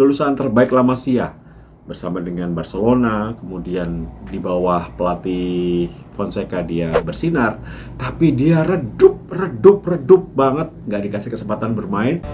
lulusan terbaik La Masia bersama dengan Barcelona, kemudian di bawah pelatih Fonseca dia bersinar, tapi dia redup banget, nggak dikasih kesempatan bermain.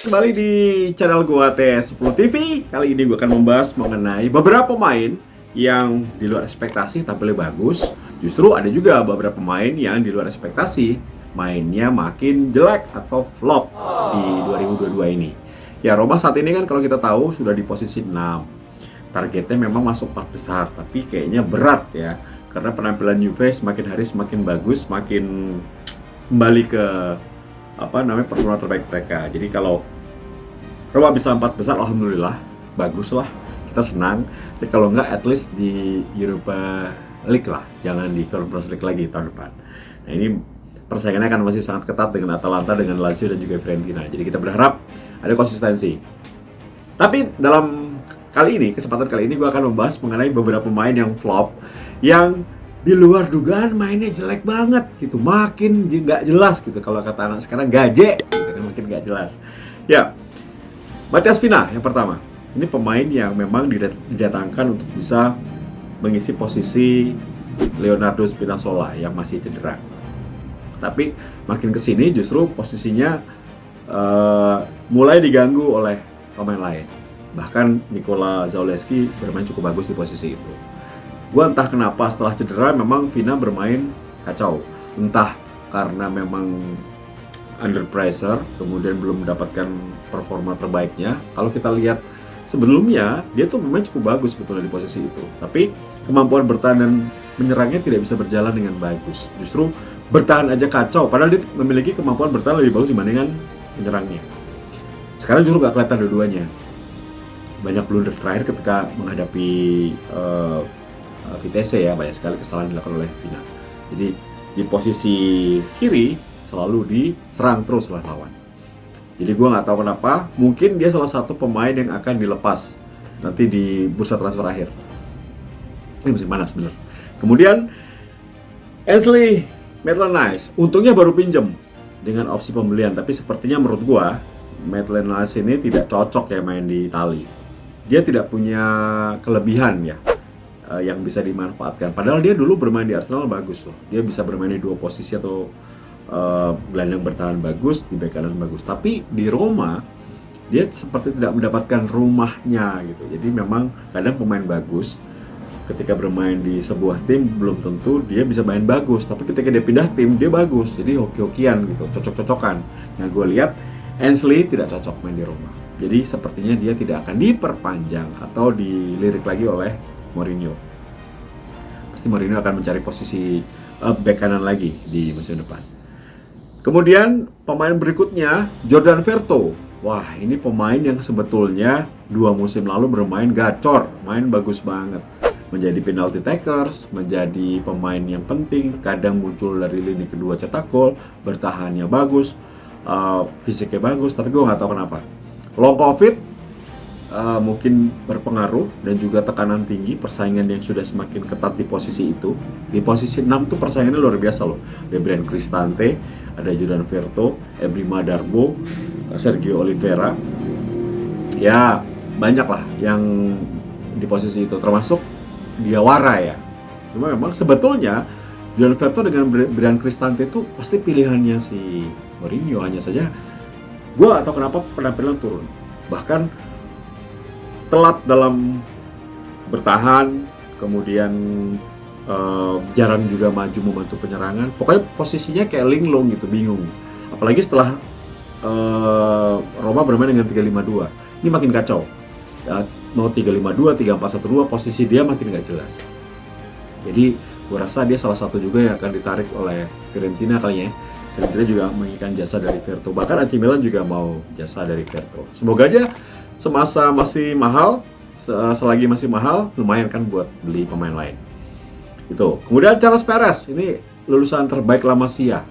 Kembali di channel gua TS10 TV. Kali ini gua akan membahas mengenai beberapa pemain yang di luar ekspektasi tampilnya bagus. Justru ada juga beberapa pemain yang di luar ekspektasi mainnya makin jelek atau flop di 2022 ini. Ya, Roma saat ini kan kalau kita tahu sudah di posisi 6. Targetnya memang masuk 4 besar, tapi kayaknya berat ya. Karena penampilan Juve semakin hari semakin bagus, semakin kembali ke performa terbaik mereka. Jadi kalau Roma bisa 4 besar, alhamdulillah, bagus lah, kita senang. Tapi kalau enggak, at least di Europa League lah, jangan di Conference League lagi tahun depan. Nah, ini persaingannya akan masih sangat ketat dengan Atalanta, dengan Lazio dan juga Fiorentina. Jadi kita berharap ada konsistensi. Tapi dalam kesempatan kali ini gue akan membahas mengenai beberapa pemain yang flop, yang di luar dugaan mainnya jelek banget gitu, makin nggak jelas gitu. Kalau kata anak sekarang gaje gitu kan, makin nggak jelas. Ya, Matheus Vinha yang pertama. Ini pemain yang memang didatangkan untuk bisa mengisi posisi Leonardo Spinazzola yang masih cedera. Tapi makin kesini justru posisinya mulai diganggu oleh pemain lain. Bahkan Nikola Zalewski bermain cukup bagus di posisi itu. Gua entah kenapa setelah cedera memang Vinha bermain kacau. Entah karena memang under pressure, kemudian belum mendapatkan performa terbaiknya. Kalau kita lihat sebelumnya, dia tuh memang cukup bagus sebetulnya di posisi itu. Tapi kemampuan bertahan dan menyerangnya tidak bisa berjalan dengan bagus. Justru bertahan aja kacau, padahal dia memiliki kemampuan bertahan lebih bagus dibandingkan menyerangnya. Sekarang justru gak kelihatan dua-duanya. Banyak blunder terakhir ketika menghadapi Vitesse ya, banyak sekali kesalahan dilakukan oleh Vinha. Jadi di posisi kiri selalu diserang terus oleh lawan. Jadi gue nggak tahu kenapa, mungkin dia salah satu pemain yang akan dilepas nanti di bursa transfer akhir. Ini musim panas bener. Kemudian Ainsley Maitland-Niles, untungnya baru pinjem dengan opsi pembelian, tapi sepertinya menurut gue Maitland-Niles ini tidak cocok ya main di Itali. Dia tidak punya kelebihan ya yang bisa dimanfaatkan. Padahal dia dulu bermain di Arsenal bagus loh. Dia bisa bermain di dua posisi atau gelandang bertahan bagus, di bek kanan bagus. Tapi di Roma dia seperti tidak mendapatkan rumahnya gitu. Jadi memang kadang pemain bagus ketika bermain di sebuah tim belum tentu dia bisa main bagus, tapi ketika dia pindah tim dia bagus. Jadi hoki-hokian gitu, cocok-cocokan. Nah, gue lihat Ainsley tidak cocok main di Roma. Jadi sepertinya dia tidak akan diperpanjang atau dilirik lagi oleh Mourinho. Pasti Mourinho akan mencari posisi bek kanan lagi di musim depan. Kemudian pemain berikutnya Jordan Verto. Wah, ini pemain yang sebetulnya 2 musim lalu bermain gacor, main bagus banget. Menjadi penalty takers, menjadi pemain yang penting, kadang muncul dari lini kedua cetak gol, bertahannya bagus, fisiknya bagus, tapi gue nggak tahu kenapa. Long COVID mungkin berpengaruh, dan juga tekanan tinggi, persaingan yang sudah semakin ketat di posisi itu. Di posisi 6 tuh persaingannya luar biasa loh. Ada Bryan Cristante, ada Jordan Verto, Ebrima Darbo, Sergio Oliveira. Ya, banyak lah yang di posisi itu, termasuk Diawara ya. Cuma memang sebetulnya Jordan Verto dengan Bryan Cristante itu pasti pilihannya si Mourinho. Hanya saja gue atau kenapa penampilan turun. Bahkan telat dalam bertahan, kemudian jarang juga maju membantu penyerangan. Pokoknya posisinya kayak linglung gitu, bingung. Apalagi setelah Roma bermain dengan 3-5-2. Ini makin kacau. Mau 3-5-2, 3-4-1-2, posisi dia makin gak jelas. Jadi gue rasa dia salah satu juga yang akan ditarik oleh Fiorentina kali ya. Fiorentina juga menginginkan jasa dari Verto. Bahkan AC Milan juga mau jasa dari Verto. Semoga aja semasa masih mahal, selagi masih mahal, lumayan kan buat beli pemain lain. Itu. Kemudian Carlos Perez, ini lulusan terbaik La Masia.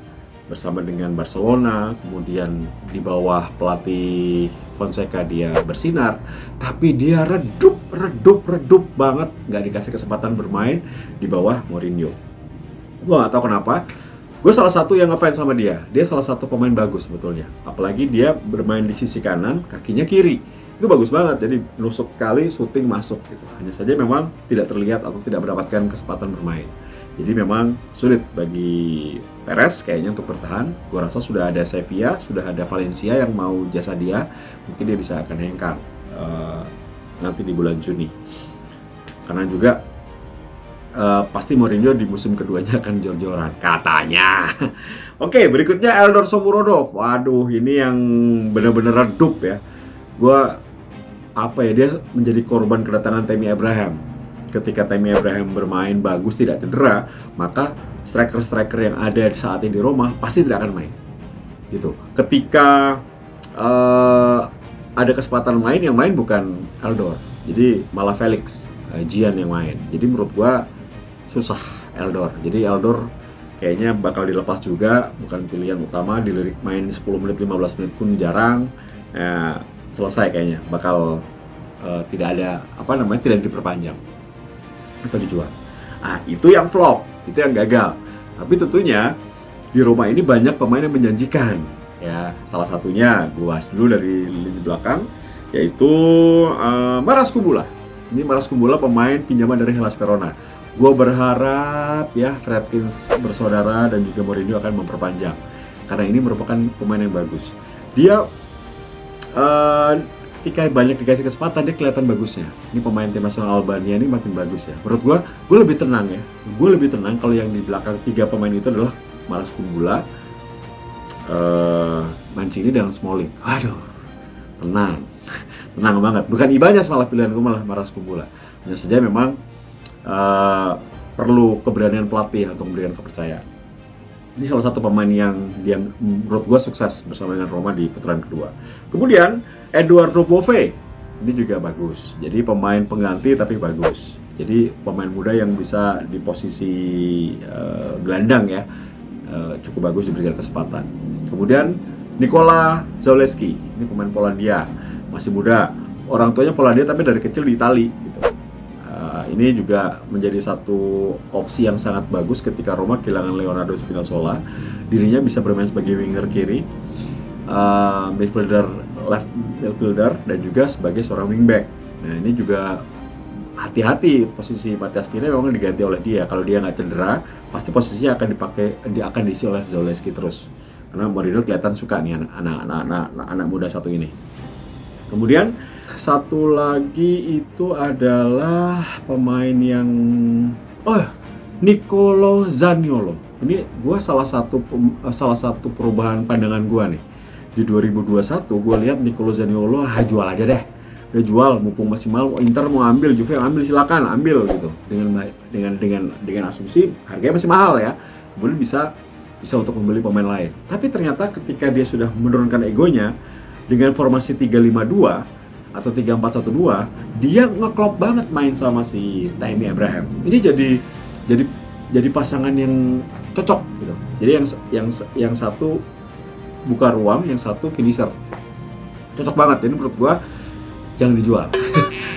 bersama dengan Barcelona, kemudian di bawah pelatih Fonseca dia bersinar, tapi dia redup banget, nggak dikasih kesempatan bermain di bawah Mourinho. Gue nggak tahu kenapa. Gue salah satu yang ngefans sama dia. Dia salah satu pemain bagus sebetulnya. Apalagi dia bermain di sisi kanan, kakinya kiri. Itu bagus banget. Jadi nusuk sekali, syuting masuk gitu. Hanya saja memang tidak terlihat atau tidak mendapatkan kesempatan bermain. Jadi memang sulit bagi Perez kayaknya untuk bertahan. Gue rasa sudah ada Sevilla, sudah ada Valencia yang mau jasa dia. Mungkin dia bisa akan hengkang nanti di bulan Juni. Karena juga pasti Mourinho di musim keduanya akan jor-joran katanya. Oke, berikutnya Eldor Shomurodov. Waduh, ini yang benar-benar redup ya. Dia menjadi korban kedatangan Tammy Abraham. Ketika Tammy Abraham bermain bagus, tidak cedera, maka striker-striker yang ada saat ini di Roma pasti tidak akan main. Gitu. Ketika ada kesempatan main, yang main bukan Eldor. Jadi malah Felix Gian yang main. Jadi menurut gua susah Eldor. Jadi Eldor kayaknya bakal dilepas juga, bukan pilihan utama. Dilirik main 10 menit, 15 menit pun jarang. Selesai kayaknya. Bakal tidak ada tidak diperpanjang atau dijual. Itu yang flop, itu yang gagal. Tapi tentunya di Roma ini banyak pemain yang menjanjikan. Ya, salah satunya gua bahas dulu dari lini belakang, yaitu Maras Kumbula. Ini Maras Kumbula pemain pinjaman dari Hellas Verona. Gue berharap ya Friedkins bersaudara dan juga Mourinho akan memperpanjang, karena ini merupakan pemain yang bagus. Dia ketika banyak dikasih kesempatan dia kelihatan bagusnya. Ini pemain tim nasional Albania ini makin bagus ya. Menurut gue lebih tenang ya. Gue lebih tenang kalau yang di belakang tiga pemain itu adalah Maras Kumbula, Mancini dan Smalling. Aduh, tenang banget. Bukan Ibanez malah pilihan gue, malah Maras Kumbula. Hanya saja memang perlu keberanian pelatih untuk memberikan kepercayaan. Ini salah satu pemain yang menurut gue sukses bersama dengan Roma di putaran kedua. Kemudian Eduardo Bove, ini juga bagus. Jadi pemain pengganti tapi bagus. Jadi pemain muda yang bisa di posisi gelandang ya, cukup bagus diberikan kesempatan. Kemudian Nikola Zalewski, ini pemain Polandia, masih muda. Orang tuanya Polandia tapi dari kecil di Itali gitu. Ini juga menjadi satu opsi yang sangat bagus ketika Roma kehilangan Leonardo Spinazzola. Dirinya bisa bermain sebagai winger kiri, left midfielder, dan juga sebagai seorang wingback. Nah ini juga hati-hati, posisi Matias Pinay memang diganti oleh dia. Kalau dia nggak cedera, pasti posisinya akan diisi oleh Zalewski terus. Karena Mourinho kelihatan suka nih anak muda satu ini. Kemudian satu lagi itu adalah pemain yang Nicolo Zaniolo. Ini gue salah satu perubahan pandangan gue nih. Di 2021 gue lihat Nicolo Zaniolo jual aja deh. Udah jual, mumpung masih mahal. Inter mau ambil, Juve ambil, silakan ambil gitu. Dengan asumsi harganya masih mahal ya. Kemudian bisa untuk membeli pemain lain. Tapi ternyata ketika dia sudah menurunkan egonya dengan formasi 3-5-2 atau 3-4-1-2, dia ngeklop banget main sama si Tammy Abraham. Ini jadi pasangan yang cocok gitu. Jadi yang satu buka ruang, yang satu finisher. Cocok banget. Ini menurut gua jangan dijual.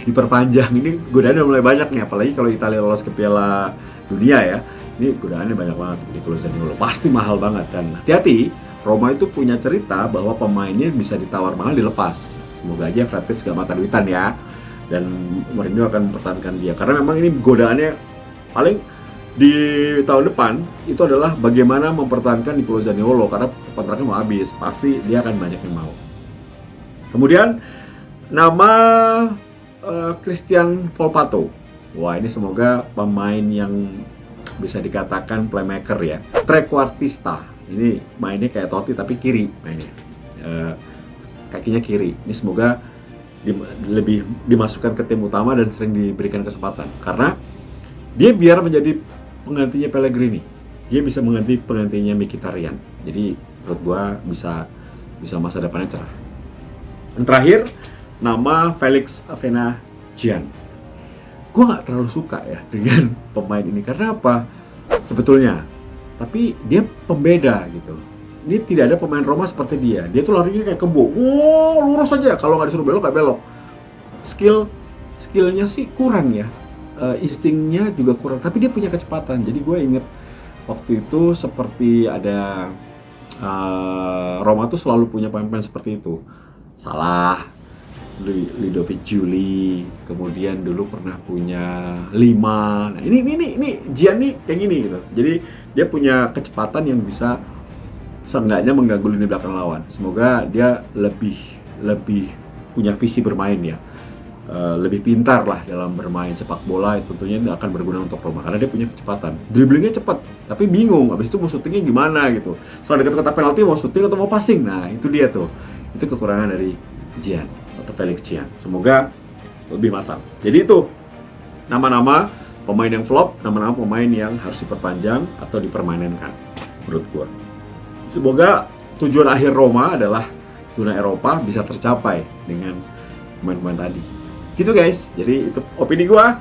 Diperpanjang. Ini godaannya mulai banyak nih, apalagi kalau Italia lolos ke Piala Dunia ya. Ini godaannya banyak banget Nicolo Zaniolo. Pasti mahal banget, dan hati-hati, Roma itu punya cerita bahwa pemainnya bisa ditawar mahal dilepas. Semoga aja Friedkins gak mata duitan ya, dan Mourinho akan mempertahankan dia, karena memang ini godaannya paling di tahun depan itu adalah bagaimana mempertahankan Nicolo Zaniolo, karena kontraknya mau habis, pasti dia akan banyak yang mau. Kemudian nama Christian Volpato. Wah, ini semoga pemain yang bisa dikatakan playmaker ya, trequartista. Ini mainnya kayak Totti tapi kiri mainnya. Kakinya kiri. Ini semoga lebih dimasukkan ke tim utama dan sering diberikan kesempatan, karena dia biar menjadi penggantinya Pellegrini. Dia bisa penggantinya Mkhitaryan. Jadi menurut gua bisa masa depannya cerah. Yang terakhir, nama Felix Avena-Gyan. Gua nggak terlalu suka ya dengan pemain ini, karena apa? Sebetulnya, tapi dia pembeda gitu. ini tidak ada pemain Roma seperti dia. Dia tuh larinya kayak kebo. Wow, lurus aja. Kalau nggak disuruh belok, nggak belok. Skillnya sih kurang ya. Instingnya juga kurang. Tapi dia punya kecepatan. Jadi gue inget waktu itu seperti ada Roma tuh selalu punya pemain seperti itu. Salah, Ludovic Giuli, kemudian dulu pernah punya Lima. Nah, ini Gian nih kayak gini gitu. Jadi dia punya kecepatan yang bisa seenggaknya mengganggu lini belakang lawan. Semoga dia lebih punya visi bermain ya. Lebih pintar lah dalam bermain sepak bola, tentunya ini akan berguna untuk Roma karena dia punya kecepatan. Dribblingnya cepat, tapi bingung habis itu mau syutingnya gimana gitu. Setelah dekat kotak penalti mau syuting atau mau passing. Nah, itu dia tuh. Itu kekurangan dari Gian atau Felix Gian. Semoga lebih matang. Jadi itu nama-nama pemain yang flop, nama-nama pemain yang harus diperpanjang atau dipermanenkan menurut gua. Semoga tujuan akhir Roma adalah zona Eropa bisa tercapai dengan pemain-pemain tadi. Gitu guys, jadi itu opini gua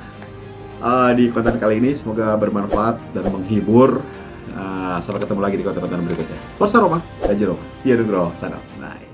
di konten kali ini. Semoga bermanfaat dan menghibur. Sampai ketemu lagi di konten-konten berikutnya. Forza Roma, Roma, Tia Nugroho, sana. Bye.